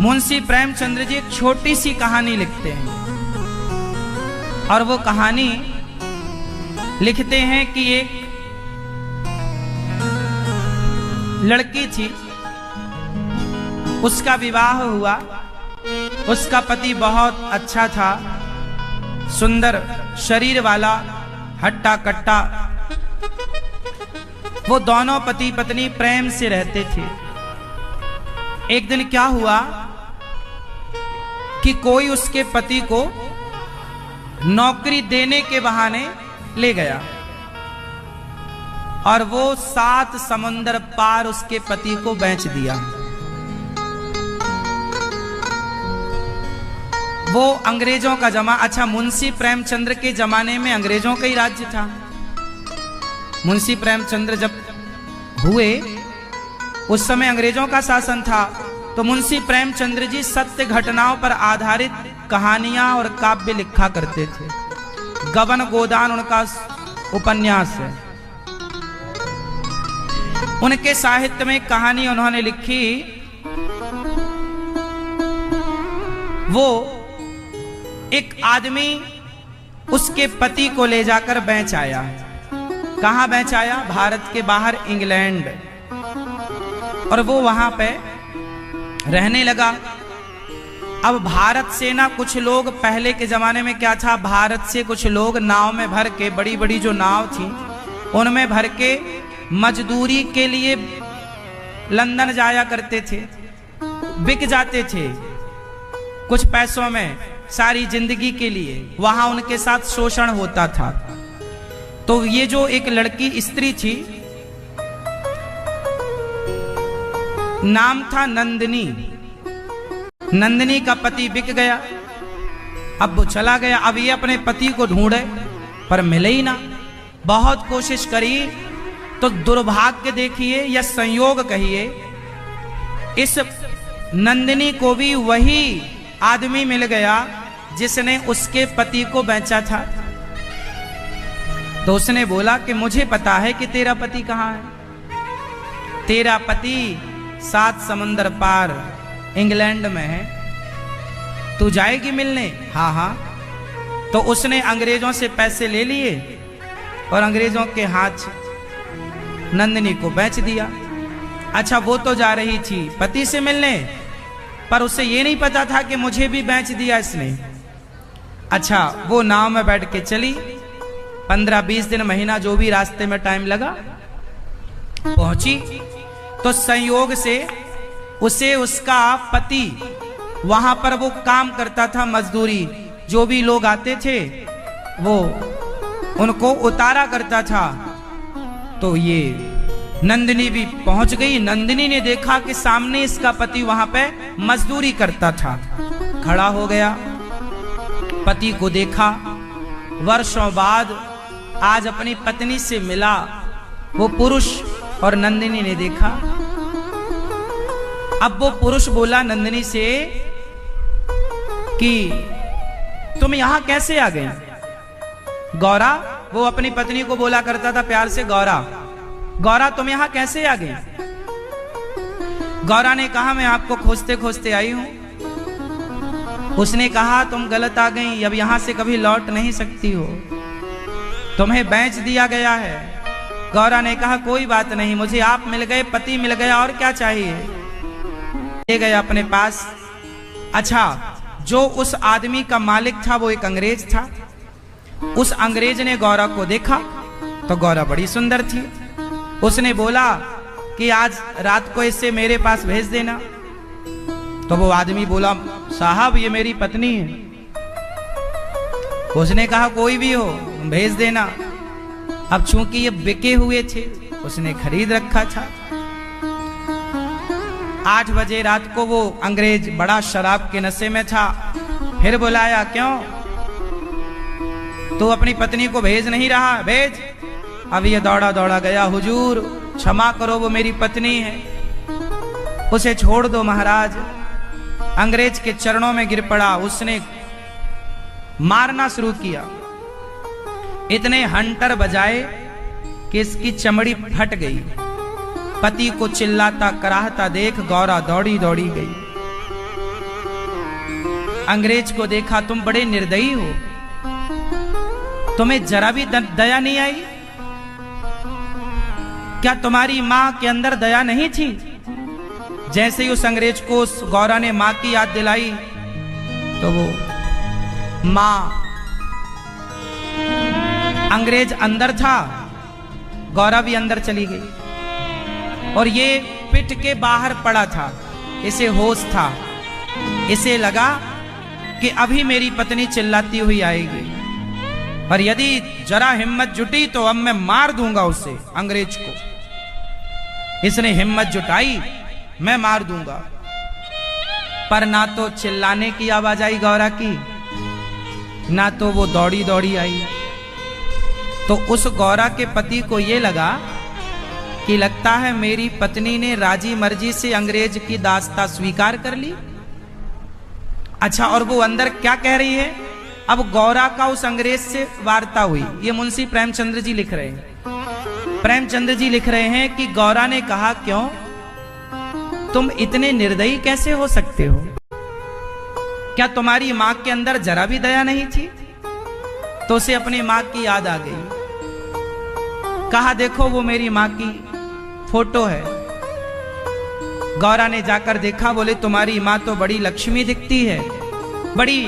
मुंशी प्रेमचंद्र जी एक छोटी सी कहानी लिखते हैं और वो कहानी लिखते हैं कि एक लड़की थी, उसका विवाह हुआ। उसका पति बहुत अच्छा था, सुंदर शरीर वाला, हट्टा कट्टा। वो दोनों पति पत्नी प्रेम से रहते थे। एक दिन क्या हुआ कि कोई उसके पति को नौकरी देने के बहाने ले गया और वो 7 समुंदर पार उसके पति को बेच दिया। वो अंग्रेजों का अच्छा, मुंशी प्रेमचंद्र के जमाने में अंग्रेजों का ही राज्य था। मुंशी प्रेमचंद्र जब हुए उस समय अंग्रेजों का शासन था। तो मुंशी प्रेमचंद्र जी सत्य घटनाओं पर आधारित कहानियां और काव्य लिखा करते थे। गबन गोदान उनका उपन्यास है। उनके साहित्य में कहानी उन्होंने लिखी, वो एक आदमी उसके पति को ले जाकर बेच आया। कहां बेच आया? भारत के बाहर, इंग्लैंड। और वो वहां पे रहने लगा। अब भारत से ना कुछ लोग, पहले के जमाने में क्या था, भारत से कुछ लोग नाव में भर के, बड़ी बड़ी जो नाव थी उनमें भर के मजदूरी के लिए लंदन जाया करते थे, बिक जाते थे कुछ पैसों में सारी जिंदगी के लिए। वहां उनके साथ शोषण होता था। तो ये जो एक लड़की स्त्री थी, नाम था नंदिनी। नंदिनी का पति बिक गया, अब वो चला गया। अब ये अपने पति को ढूंढे पर मिले ही ना। बहुत कोशिश करी तो दुर्भाग्य देखिए या संयोग कहिए, इस नंदिनी को भी वही आदमी मिल गया जिसने उसके पति को बेचा था। तो उसने बोला कि मुझे पता है कि तेरा पति कहाँ है। तेरा पति 7 समुंदर पार इंग्लैंड में है, तू जाएगी मिलने? हाँ हाँ। तो उसने अंग्रेजों से पैसे ले लिए और अंग्रेजों के हाथ नंदिनी को बेच दिया। अच्छा, वो तो जा रही थी पति से मिलने, पर उसे ये नहीं पता था कि मुझे भी बेच दिया इसने। अच्छा, वो नाव में बैठ के चली। 15-20 दिन, महीना, जो भी रास्ते में टाइम लगा, पहुंची। तो संयोग से उसे उसका पति वहां पर वो काम करता था, मजदूरी। जो भी लोग आते थे वो उनको उतारा करता था। तो ये नंदिनी भी पहुंच गई। नंदिनी ने देखा कि सामने इसका पति वहां पे मजदूरी करता था। खड़ा हो गया, पति को देखा। वर्षों बाद आज अपनी पत्नी से मिला वो पुरुष, और नंदिनी ने देखा। अब वो पुरुष बोला नंदिनी से कि तुम यहां कैसे आ गई? गौरा, वो अपनी पत्नी को बोला करता था प्यार से, गौरा, गौरा तुम यहां कैसे आ गई? गौरा ने कहा, मैं आपको खोजते खोजते आई हूं। उसने कहा, तुम गलत आ गई, अब यहां से कभी लौट नहीं सकती हो, तुम्हें बेच दिया गया है। गौरा ने कहा, कोई बात नहीं, मुझे आप मिल गए, पति मिल गया, और क्या चाहिए। ले गया अपने पास। अच्छा, जो उस आदमी का मालिक था वो एक अंग्रेज था। उस अंग्रेज ने गौरा को देखा तो गौरा बड़ी सुंदर थी। उसने बोला कि आज रात को इसे मेरे पास भेज देना। तो वो आदमी बोला, साहब ये मेरी पत्नी है। उसने कहा, कोई भी हो भेज देना। अब चूंकि ये बिके हुए थे, उसने खरीद रखा था। 8 बजे रात को वो अंग्रेज बड़ा शराब के नशे में था। फिर बुलाया, क्यों तू अपनी पत्नी को भेज नहीं रहा? भेज। अब ये दौड़ा दौड़ा गया, हुजूर क्षमा करो, वो मेरी पत्नी है, उसे छोड़ दो महाराज। अंग्रेज के चरणों में गिर पड़ा। उसने मारना शुरू किया। इतने हंटर बजाए कि इसकी चमड़ी फट गई। पति को चिल्लाता कराहता देख गौरा दौड़ी दौड़ी गई। अंग्रेज को देखा, तुम बड़े निर्दयी हो, तुम्हें जरा भी दया नहीं आई? क्या तुम्हारी मां के अंदर दया नहीं थी? जैसे ही उस अंग्रेज को उस गौरा ने मां की याद दिलाई तो वो मां, अंग्रेज अंदर था, गौरा भी अंदर चली गई और ये पिट के बाहर पड़ा था। इसे होश था, इसे लगा कि अभी मेरी पत्नी चिल्लाती हुई आएगी और यदि जरा हिम्मत जुटी तो अब मैं मार दूंगा उसे, अंग्रेज को। इसने हिम्मत जुटाई, मैं मार दूंगा। पर ना तो चिल्लाने की आवाज आई गौरा की, ना तो वो दौड़ी दौड़ी आई। तो उस गौरा के पति को ये लगा कि लगता है मेरी पत्नी ने राजी मर्जी से अंग्रेज की दास्ता स्वीकार कर ली। अच्छा, और वो अंदर क्या कह रही है? अब गौरा का उस अंग्रेज से वार्ता हुई। ये मुंशी प्रेमचंद्र जी लिख रहे हैं। प्रेमचंद्र जी लिख रहे हैं कि गौरा ने कहा, क्यों तुम इतने निर्दयी कैसे हो सकते हो? क्या तुम्हारी मां के अंदर जरा भी दया नहीं थी? तो उसे अपनी मां की याद आ गई। कहा, देखो वो मेरी मां की फोटो है। गौरा ने जाकर देखा, बोले तुम्हारी मां तो बड़ी लक्ष्मी दिखती है, बड़ी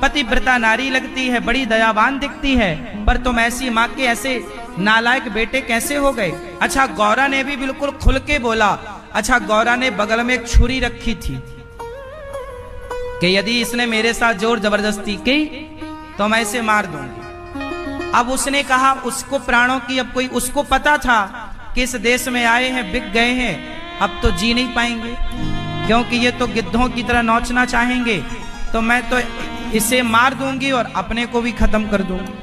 पतिव्रता नारी लगती है, बड़ी दयावान दिखती है, पर तुम ऐसी मां के ऐसे नालायक बेटे कैसे हो गए? अच्छा, गौरा ने भी बिल्कुल खुल के बोला। अच्छा, गौरा ने बगल में एक छुरी रखी थी कि यदि इसने मेरे साथ जोर जबरदस्ती की तो मैं इसे मार दूंगी। अब उसने कहा, उसको प्राणों की, अब कोई उसको पता था कि इस देश में आए हैं, बिक गए हैं, अब तो जी नहीं पाएंगे, क्योंकि ये तो गिद्धों की तरह नोचना चाहेंगे, तो मैं तो इसे मार दूंगी और अपने को भी खत्म कर दूंगी।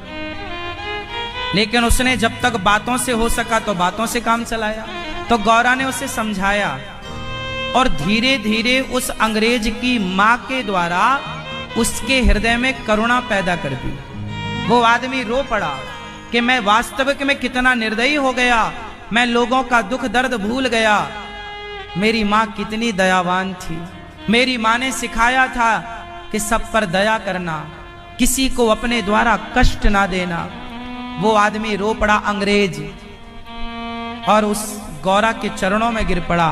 लेकिन उसने जब तक बातों से हो सका तो बातों से काम चलाया। तो गौरा ने उसे समझाया और धीरे धीरे उस अंग्रेज की मां के द्वारा उसके हृदय में करुणा पैदा कर दी। वो आदमी रो पड़ा कि मैं वास्तविक में कितना निर्दयी हो गया, मैं लोगों का दुख दर्द भूल गया। मेरी मां कितनी दयावान थी, मेरी मां ने सिखाया था कि सब पर दया करना, किसी को अपने द्वारा कष्ट ना देना। वो आदमी रो पड़ा अंग्रेज और उस गौरा के चरणों में गिर पड़ा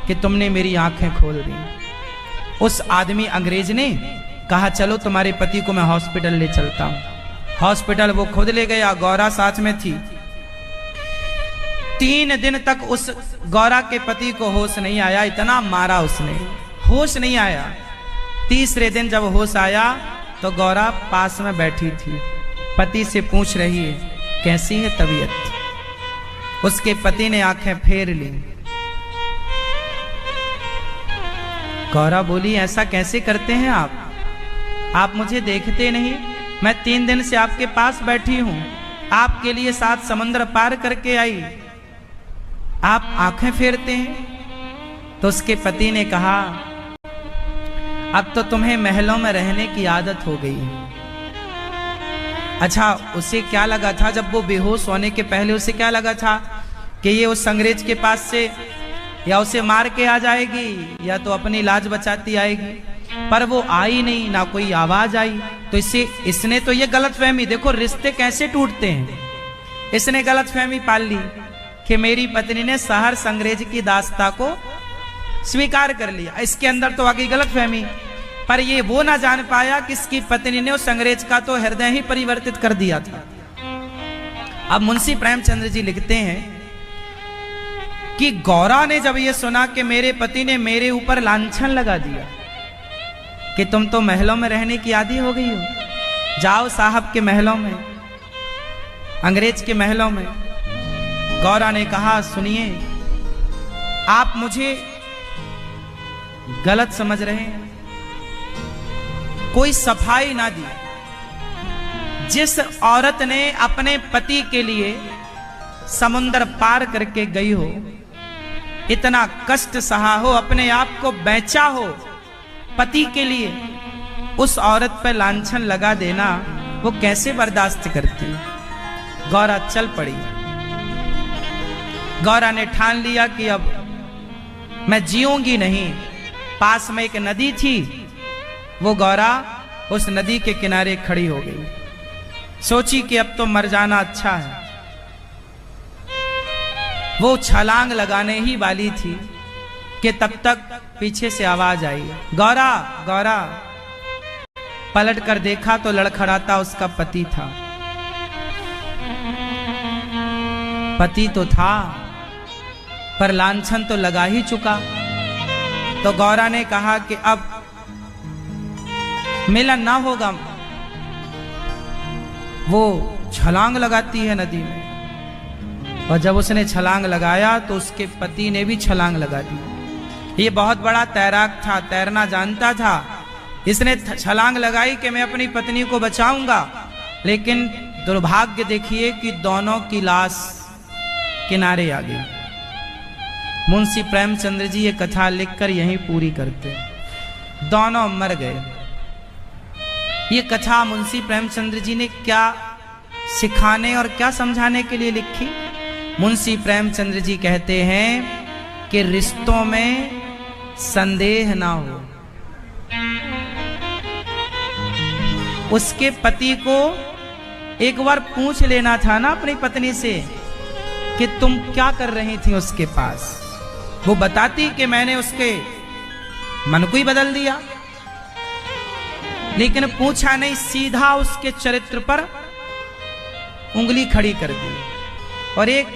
कि तुमने मेरी आंखें खोल दी। उस आदमी अंग्रेज ने कहा, चलो तुम्हारे पति को मैं हॉस्पिटल ले चलता हूं। हॉस्पिटल वो खुद ले गया, गौरा साथ में थी। 3 दिन तक उस गौरा के पति को होश नहीं आया, इतना मारा उसने, होश नहीं आया। तीसरे दिन जब होश आया तो गौरा पास में बैठी थी, पति से पूछ रही है, कैसी है तबीयत? उसके पति ने आंखें फेर ली। गौरा बोली, ऐसा कैसे करते हैं आप मुझे देखते नहीं? मैं 3 दिन से आपके पास बैठी हूं, आपके लिए 7 समुद्र पार करके आई, आप आंखें फेरते हैं? तो उसके पति ने कहा, अब तो तुम्हें महलों में रहने की आदत हो गई है। अच्छा, उसे क्या लगा था जब वो बेहोश होने के पहले, उसे क्या लगा था कि ये उस अंग्रेज के पास से या उसे मार के आ जाएगी या तो अपनी लाज बचाती आएगी, पर वो आई नहीं, ना कोई आवाज आई। तो इसने तो ये गलतफहमी, देखो रिश्ते कैसे टूटते हैं, इसने गलतफहमी पाल ली कि मेरी पत्नी ने सहर्ष अंग्रेज की दास्ता को स्वीकार कर लिया। इसके अंदर तो आ गई गलतफहमी, पर ये वो ना जान पाया कि इसकी पत्नी ने उस अंग्रेज का तो हृदय ही परिवर्तित कर दिया था। अब मुंशी प्रेमचंद्र जी लिखते हैं कि गौरा ने जब ये सुना कि मेरे पति ने मेरे ऊपर लांछन लगा दिया कि तुम तो महलों में रहने की आदी हो गई हो, जाओ साहब के महलों में, अंग्रेज के महलों में। गौरा ने कहा, सुनिए, आप मुझे गलत समझ रहे हैं, कोई सफाई ना दी। जिस औरत ने अपने पति के लिए समुद्र पार करके गई हो, इतना कष्ट सहा हो, अपने आप को बेचा हो पति के लिए, उस औरत पर लांछन लगा देना वो कैसे बर्दाश्त करती? गौरा चल पड़ी। गौरा ने ठान लिया कि अब मैं जीऊंगी नहीं। पास में एक नदी थी, वो गौरा उस नदी के किनारे खड़ी हो गई। सोची कि अब तो मर जाना अच्छा है। वो छलांग लगाने ही वाली थी कि तब तक पीछे से आवाज आई, गौरा गौरा। पलट कर देखा तो लड़खड़ाता उसका पति था। पति तो था पर लांछन तो लगा ही चुका। तो गौरा ने कहा कि अब मिलन ना होगा। वो छलांग लगाती है नदी में, और जब उसने छलांग लगाया तो उसके पति ने भी छलांग लगा दी। ये बहुत बड़ा तैराक था, तैरना जानता था। इसने छलांग लगाई कि मैं अपनी पत्नी को बचाऊंगा, लेकिन दुर्भाग्य देखिए कि दोनों की लाश किनारे आ गई। मुंशी प्रेमचंद्र जी ये कथा लिखकर यहीं पूरी करते, दोनों मर गए। ये कथा मुंशी प्रेमचंद्र जी ने क्या सिखाने और क्या समझाने के लिए लिखी? मुंशी प्रेमचंद्र जी कहते हैं कि रिश्तों में संदेह ना हो। उसके पति को एक बार पूछ लेना था ना अपनी पत्नी से कि तुम क्या कर रही थी उसके पास। वो बताती कि मैंने उसके मन को ही बदल दिया, लेकिन पूछा नहीं, सीधा उसके चरित्र पर उंगली खड़ी कर दी। और एक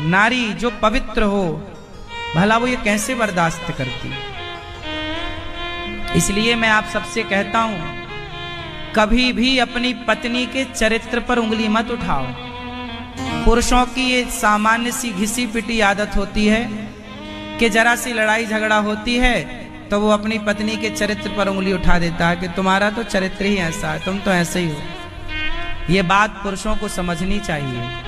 नारी जो पवित्र हो, भला वो ये कैसे बर्दाश्त करती? इसलिए मैं आप सबसे कहता हूं, कभी भी अपनी पत्नी के चरित्र पर उंगली मत उठाओ। पुरुषों की ये सामान्य सी घिसी पिटी आदत होती है कि जरा सी लड़ाई झगड़ा होती है तो वो अपनी पत्नी के चरित्र पर उंगली उठा देता है कि तुम्हारा तो चरित्र ही ऐसा है, तुम तो ऐसे ही हो। ये बात पुरुषों को समझनी चाहिए।